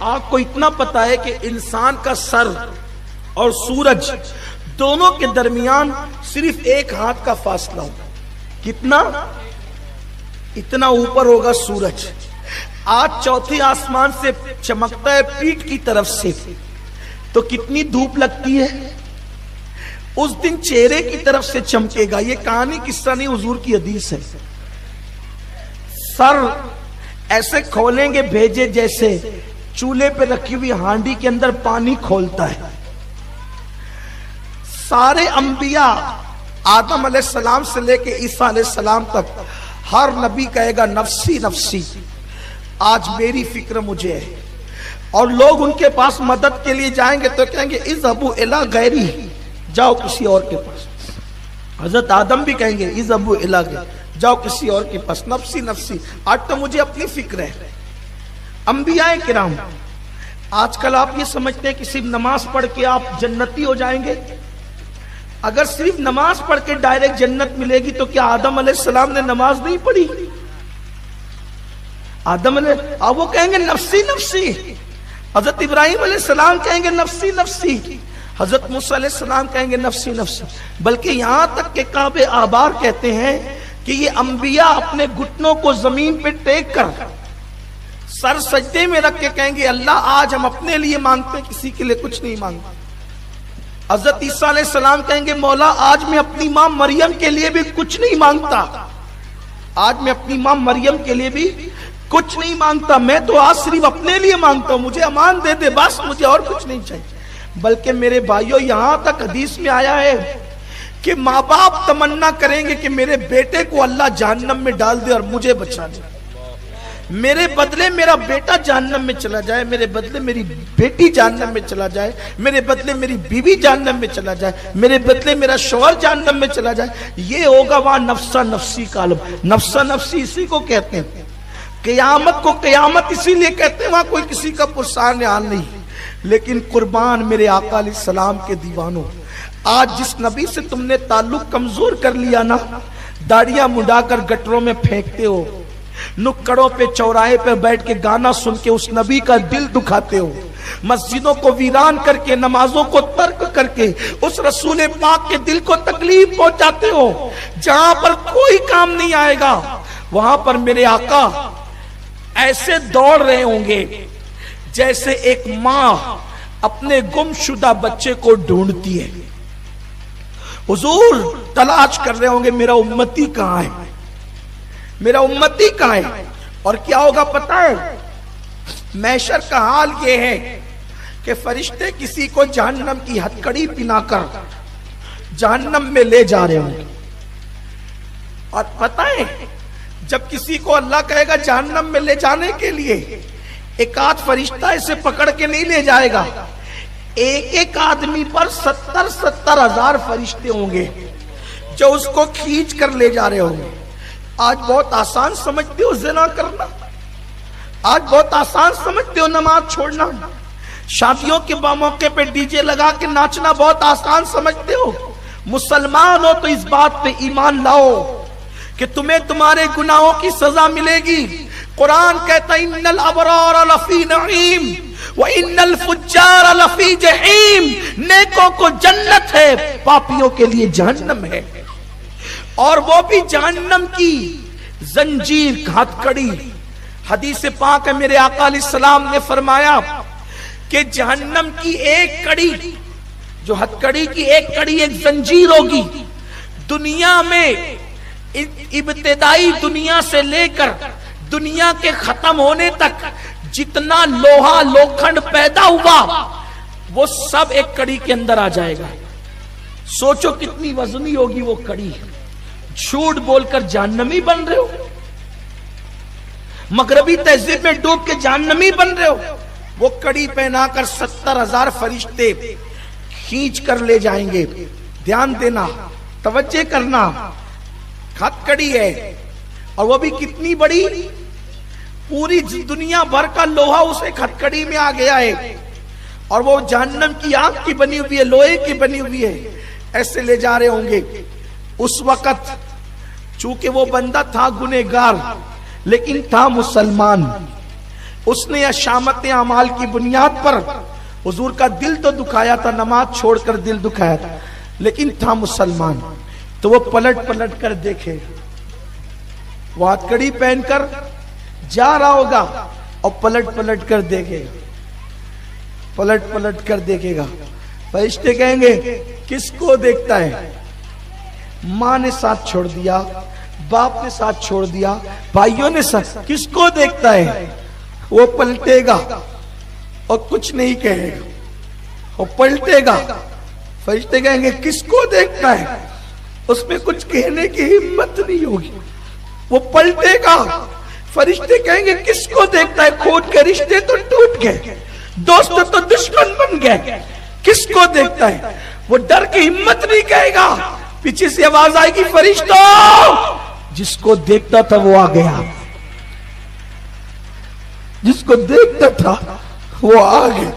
آپ کو اتنا پتا ہے کہ انسان کا سر اور سورج دونوں کے درمیان صرف ایک ہاتھ کا فاصلہ ہوگا. کتنا؟ اتنا اوپر ہوگا سورج. آج چوتھے آسمان سے چمکتا ہے پیٹھ کی طرف سے تو کتنی دھوپ لگتی ہے. اس دن چہرے کی طرف سے چمکے گا. یہ کہانی قصہ نہیں، حضور کی حدیث ہے. سر ایسے کھولیں گے بھیجے جیسے چولہے پہ رکھی ہوئی ہانڈی کے اندر پانی کھولتا ہے. سارے انبیاء آدم علیہ السلام سے لے کے عیسیٰ علیہ السلام تک ہر نبی کہے گا نفسی نفسی، آج میری فکر مجھے ہے. اور لوگ ان کے پاس مدد کے لیے جائیں گے تو کہیں گے اذهبوا الی غیری، جاؤ کسی اور کے پاس. حضرت آدم بھی کہیں گے اذهبوا الی غیری، جاؤ کسی اور کے پاس. نفسی نفسی، آج تو مجھے اپنی فکر ہے. انبیاء کرام، آج کل آپ یہ سمجھتے ہیں کہ صرف نماز پڑھ کے آپ جنتی ہو جائیں گے. اگر صرف نماز پڑھ کے ڈائریکٹ جنت ملے گی تو کیا آدم علیہ السلام نے نماز نہیں پڑھی؟ آدم علیہ وہ کہیں گے نفسی نفسی. حضرت ابراہیم علیہ السلام کہیں گے نفسی نفسی. حضرت موسیٰ علیہ السلام کہیں گے نفسی نفسی. بلکہ یہاں تک کہ کعب احبار کہتے ہیں کہ یہ انبیاء اپنے گھٹنوں کو زمین پہ ٹیک کر سر سجدے میں رکھ کے کہیں گے اللہ آج ہم اپنے لیے مانگتے، کسی کے لیے کچھ نہیں مانگتے. حضرت عیسیٰ علیہ السلام کہیں گے مولا آج میں اپنی ماں مریم کے لیے بھی کچھ نہیں مانگتا، آج میں اپنی ماں مریم کے لیے بھی کچھ نہیں مانگتا، میں تو آج صرف اپنے لیے مانگتا ہوں، مجھے امان دے دے بس، مجھے اور کچھ نہیں چاہیے. بلکہ میرے بھائیوں یہاں تک حدیث میں آیا ہے کہ ماں باپ تمنا کریں گے کہ میرے بیٹے کو اللہ جہنم میں ڈال دے اور مجھے بچا دے. میرے بدلے میرا بیٹا جہنم میں چلا جائے، میرے بدلے میری بیٹی جہنم میں چلا جائے، میرے بدلے میری بیوی جہنم میں چلا جائے، میرے بدلے میرا شوہر جہنم میں چلا جائے. یہ ہوگا وہاں نفسا نفسی کا عالم. نفسا نفسی اسی کو کہتے ہیں. قیامت کو قیامت اسی لیے کہتے ہیں وہاں کوئی کسی کا پرسان حال نہیں. لیکن قربان میرے آقا علیہ السلام کے دیوانوں، آج جس نبی سے تم نے تعلق کمزور کر لیا نا، داڑیاں مڈا کر گٹروں میں پھینکتے ہو، نکڑوں پہ چوراہے پہ بیٹھ کے گانا سن کے اس نبی کا دل دکھاتے ہو، مسجدوں کو ویران کر کے نمازوں کو ترک کر کے اس رسول پاک کے دل کو تکلیف پہنچاتے ہو. جہاں پر کوئی کام نہیں آئے گا وہاں پر میرے آقا ایسے دوڑ رہے ہوں گے جیسے ایک ماں اپنے گم شدہ بچے کو ڈھونڈتی ہے. حضور تلاش کر رہے ہوں گے میرا امتی کہاں ہے، میرا امتی کہاں ہے. اور کیا ہوگا پتہ ہے؟ محشر کا حال یہ ہے کہ فرشتے کسی کو جہنم کی ہتکڑی پہنا کر جہنم میں لے جا رہے ہوں گے. اور پتہ ہے جب کسی کو اللہ کہے گا جہنم میں لے جانے کے لیے، ایک آدھ فرشتہ اسے پکڑ کے نہیں لے جائے گا، ایک ایک آدمی پر 70,000 فرشتے ہوں گے جو اس کو کھینچ کر لے جا رہے ہوں گے. آج بہت آسان سمجھتے ہو زنا کرنا، آج بہت آسان سمجھتے ہو نماز چھوڑنا، شادیوں کے موقع پہ ڈی جے لگا کے ناچنا بہت آسان سمجھتے ہو. مسلمان ہو تو اس بات پہ ایمان لاؤ کہ تمہیں تمہارے گناہوں کی سزا ملے گی. قرآن کہتا ہے ان الابرار لفی نعیم وان الفجار لفی جحیم. نیکوں کو جنت ہے، پاپیوں کے لیے جہنم ہے. اور وہ بھی جہنم کی زنجیر ہتکڑی. حدیث پاک ہے میرے آقا علیہ السلام نے فرمایا کہ جہنم کی ایک کڑی، جو ہتکڑی کی ایک کڑی ایک زنجیر ہوگی. دنیا میں ابتدائی دنیا سے لے کر دنیا کے ختم ہونے تک جتنا لوہا لوکھنڈ پیدا ہوا وہ سب ایک کڑی کے اندر آ جائے گا. سوچو کتنی وزنی ہوگی وہ کڑی. جھوٹ بول کر جہنمی بن رہے ہو، مغربی تہذیب میں ڈوب کے جہنمی بن رہے ہو. وہ کڑی پہنا کر 70,000 فرشتے کھینچ کر لے جائیں گے. دھیان دینا، توجہ کرنا، ہتھ کڑی ہے اور وہ بھی کتنی بڑی، پوری دنیا بھر کا لوہا اس ایک ہتھ کڑی میں آ گیا ہے. اور وہ جہنم کی آگ کی بنی ہوئی ہے، لوہے کی بنی ہوئی ہے. ایسے لے جا رہے ہوں گے. اس وقت چونکہ وہ بندہ تھا گنہگار لیکن تھا مسلمان، اس نے شامت اعمال کی بنیاد پر حضور کا دل تو دکھایا تھا، نماز چھوڑ کر دل دکھایا تھا، لیکن تھا مسلمان۔ تو وہ پلٹ پلٹ کر دیکھے، وہ ہاتھ کڑی پہن کر جا رہا ہوگا اور پلٹ پلٹ کر دیکھے گا، پلٹ پلٹ کر دیکھے گا۔ فرشتے کہیں گے کس کو دیکھتا ہے؟ ماں نے ساتھ چھوڑ دیا، باپ نے ساتھ چھوڑ دیا، بھائیوں نے ساتھ، کس کو دیکھتا ہے؟ وہ پلٹے گا اور کچھ نہیں کہے گا، وہ پلٹے گا۔ فرشتے کہیں گے کس کو دیکھتا ہے؟ اس میں کچھ کہنے کی ہمت نہیں ہوگی، وہ پلٹے گا۔ فرشتے کہیں گے کس کو دیکھتا ہے؟ خون کے رشتے تو ٹوٹ گئے، دوست تو دشمن بن گئے، کس کو دیکھتا ہے؟ وہ ڈر کی ہمت نہیں کہے گا۔ پیچھے سے آواز آئے گی فرشتوں، جس کو دیکھتا تھا وہ آ گیا، جس کو دیکھتا تھا وہ آ گیا۔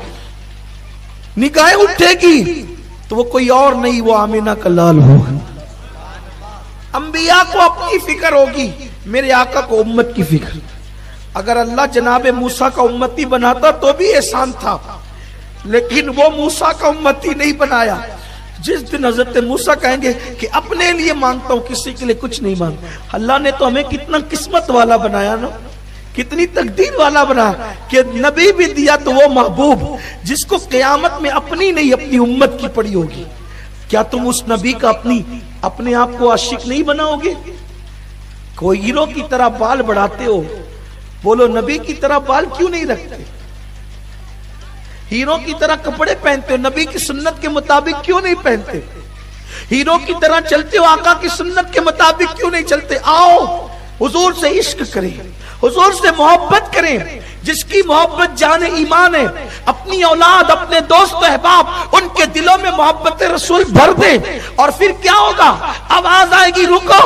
نگاہیں اٹھے گی تو وہ کوئی اور نہیں، وہ آمینہ کا لال ہوگا۔ انبیاء کو اپنی فکر ہوگی، میرے آقا کو امت کی فکر۔ اگر اللہ جناب موسیٰ کا امتی بناتا تو بھی احسان تھا، لیکن وہ موسیٰ کا امتی نہیں بنایا۔ جس دن حضرت موسیٰ کہیں گے کہ اپنے لیے مانگتا ہوں، کسی کے لیے کچھ نہیں مانگتا، اللہ نے تو ہمیں کتنا قسمت والا بنایا نا، کتنی تقدیر والا بنایا کہ نبی بھی دیا تو وہ محبوب جس کو قیامت میں اپنی نہیں اپنی امت کی پڑی ہوگی۔ کیا تم اس نبی کا اپنے آپ کو عاشق نہیں بناؤ گے؟ کوئی ہیرو کی طرح بال بڑھاتے ہو، بولو نبی کی طرح بال کیوں نہیں رکھتے؟ ہیرو کی طرح کپڑے پہنتے ہو، نبی کی سنت کے مطابق کیوں نہیں پہنتے؟ ہیرو کی طرح چلتے ہو، آقا کی سنت کے مطابق کیوں نہیں چلتے؟ آؤ حضور سے عشق کریں، حضور سے محبت کریں۔ جس کی محبت جان ایمان ہے، اپنی اولاد، اپنے دوست احباب، ان کے دلوں میں محبت رسول بھر دے، اور پھر کیا ہوگا؟ آواز آئے گی رکو،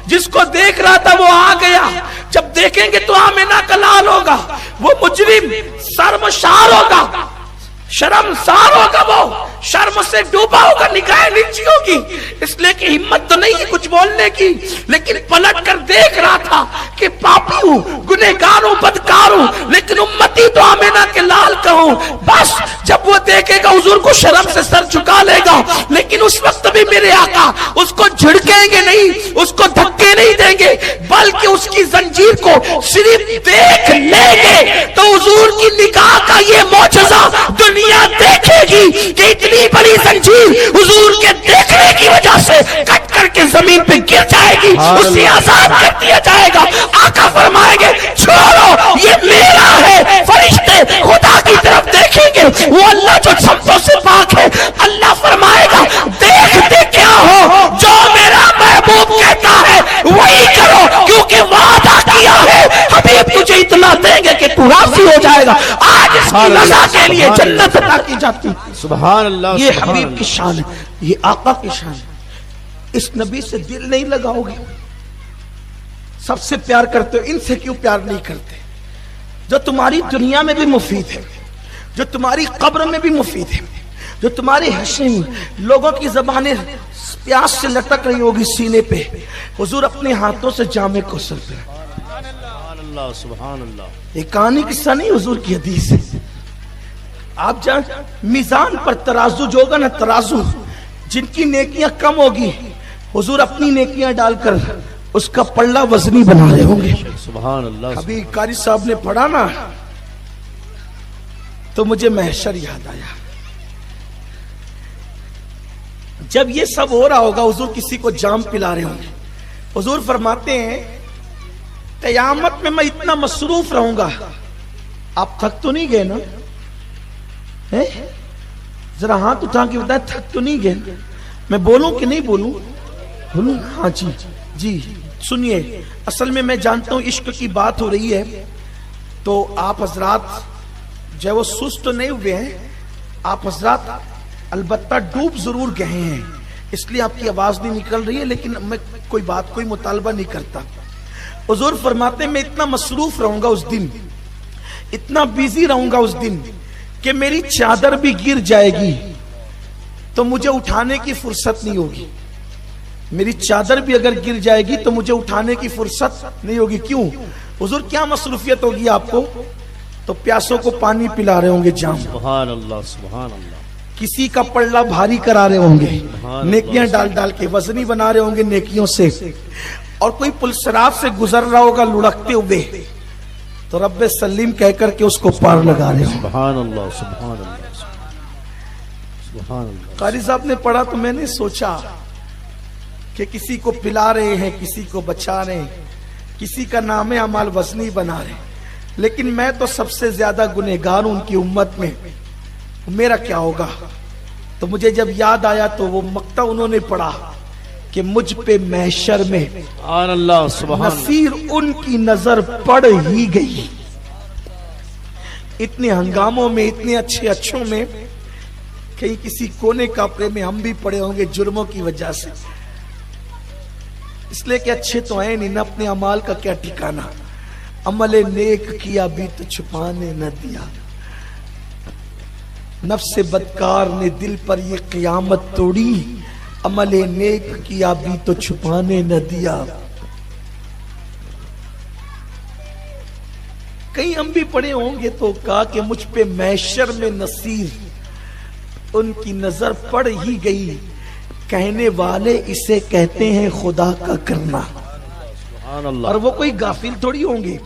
جس کو دیکھ رہا تھا وہ آ گیا۔ جب دیکھیں گے تو آمینہ کا لال ہوگا، وہ مجرم شرمسار ہوگا، شرمسار ہوگا، وہ شرم سے ڈوبا ہوگا، نگاہیں نیچی ہوگی، اس لیے کہ ہمت تو نہیں ہے کچھ بولنے کی، لیکن پلٹ کر دیکھ رہا تھا کہ پاپی ہوں، گنہگار ہوں، بدکار ہوں، لیکن امتی تو آمینہ کے لال کا ہوں۔ بس جب وہ دیکھے گا حضور کو شرم سے سر جھکا لے گا، لیکن اس وقت بھی میرے آقا اس کو جھڑکیں گے نہیں، اس کو دھکے نہیں دیں گے، بلکہ اس کی زنجیر کو صرف دیکھ لیں گے تو حضور کی نگاہ کا یہ معجزہ دنیا دیکھے گی کہ اتنی بڑی زنجیر حضور کے دیکھنے کی وجہ سے کٹ کر کے زمین پہ گر جائے گی، اسے آزاد کر دیا جائے گا۔ آقا فرمائیں گے چھوڑو یہ میرا ہے۔ فرشتے خدا کی طرف دیکھیں گے، وہ اللہ جو سمتوں سے پاک ہے، اللہ فرمائے گا دیکھتے کیا ہو، جو میرا محبوب کہتا ہے وہی کرو، کیونکہ وعدہ کیا ہے حبیب تجھے اتنا دیں گے کہ تو راضی ہو جائے گا۔ آج اس کی رضا کے لیے جنت عطا کی جاتی۔ سبحان اللہ، یہ حبیب کی شان ہے، یہ آقا کی شان ہے۔ اس نبی سے دل نہیں لگاؤ گے، سب سے پیار کرتے ہو، ان سے کیوں پیار نہیں کرتے؟ جو تمہاری دنیا میں بھی مفید ہے، جو تمہاری قبر میں بھی مفید ہے، جو تمہاری حشر میں لوگوں کی زبانیں پیاس سے لٹک رہی ہوگی سینے پہ، حضور اپنے ہاتھوں سے جامع کوثر پہ۔ سبحان اللہ، یہ کہانی قصہ نہیں، حضور کی حدیث ہے۔ آپ جان میزان پر ترازو جو ہوگا نا، ترازو جن کی نیکیاں کم ہوگی، حضور اپنی نیکیاں ڈال کر اس کا پلڑا وزنی بنا رہے ہوں گے۔ سبحان اللہ۔ ابھی قاری صاحب نے پڑھا نا تو مجھے محشر یاد آیا۔ جب یہ سب ہو رہا ہوگا، حضور کسی کو جام پلا رہے ہوں گے، حضور فرماتے ہیں قیامت میں اتنا مصروف رہوں گا، آپ تھک تو نہیں گئے نا؟ ذرا ہاتھ اٹھا کے بتائیں تھک تو نہیں گئے؟ میں بولوں کہ نہیں بولوں؟ بولوں؟ ہاں جی جی سنیے، اصل میں جانتا ہوں عشق کی بات ہو رہی ہے تو آپ حضرات جو وہ سست تو نہیں ہوئے ہیں، آپ حضرات البتہ ڈوب ضرور گئے ہیں، اس لیے آپ کی آواز نہیں نکل رہی ہے، لیکن میں کوئی مطالبہ نہیں کرتا۔ حضور فرماتے ہیں میں اتنا مصروف رہوں گا اس دن، اتنا بیزی رہوں گا اس دن کہ میری چادر بھی گر جائے گی تو مجھے اٹھانے کی فرصت نہیں ہوگی۔ میری چادر بھی اگر گر جائے گی تو مجھے اٹھانے کی فرصت نہیں ہوگی۔ کیوں؟ حضور کیا مصروفیت ہوگی آپ کو؟ تو پیاسوں کو پانی پلا رہے ہوں گے جام، سبحان اللہ سبحان اللہ کسی کا پلڑا بھاری کرا رہے ہوں گے، سبحان نیکیاں اللہ۔ ڈال ڈال کے وزنی بنا رہے ہوں گے نیکیوں سے، اور کوئی پلسرات سے گزر رہا ہوگا لڑکتے ہوئے تو رب سلیم کہہ کر کے اس کو پار لگا رہے ہوں۔ سبحان اللہ سبحان اللہ سبحان اللہ۔ قاری صاحب نے پڑھا تو میں نے سوچا کہ کسی کو پلا رہے ہیں، کسی کو بچا رہے ہیں، کسی کا نام اعمال وزنی بنا رہے ہیں، لیکن میں تو سب سے زیادہ گنہگار ہوں ان کی امت میں، میرا کیا ہوگا؟ تو مجھے جب یاد آیا تو وہ مقطع انہوں نے پڑھا کہ مجھ پہ محشر میں سبحان اللہ سبحان اللہ۔ نصیر ان کی نظر پڑ ہی گئی۔ اتنے ہنگاموں میں، اتنے اچھے اچھوں میں، کہیں کسی کونے کاپڑے میں ہم بھی پڑے ہوں گے جرموں کی وجہ سے، اس لیے کہ اچھے تو ہیں نہیں، نہ اپنے اعمال کا کیا ٹھکانا، عمل نیک کیا بھی تو چھپانے نہ دیا، نفس بدکار نے دل پر یہ قیامت توڑی، عمل نیک کیا بھی تو چھپانے نہ دیا۔ کہیں ہم بھی پڑے ہوں گے تو کہا کہ مجھ پہ محشر میں نصیر ان کی نظر پڑ ہی گئی، کہنے والے اسے کہتے ہیں خدا کا کرنا، سبحان اللہ۔ اور وہ کوئی غافل تھوڑی ہوں گے،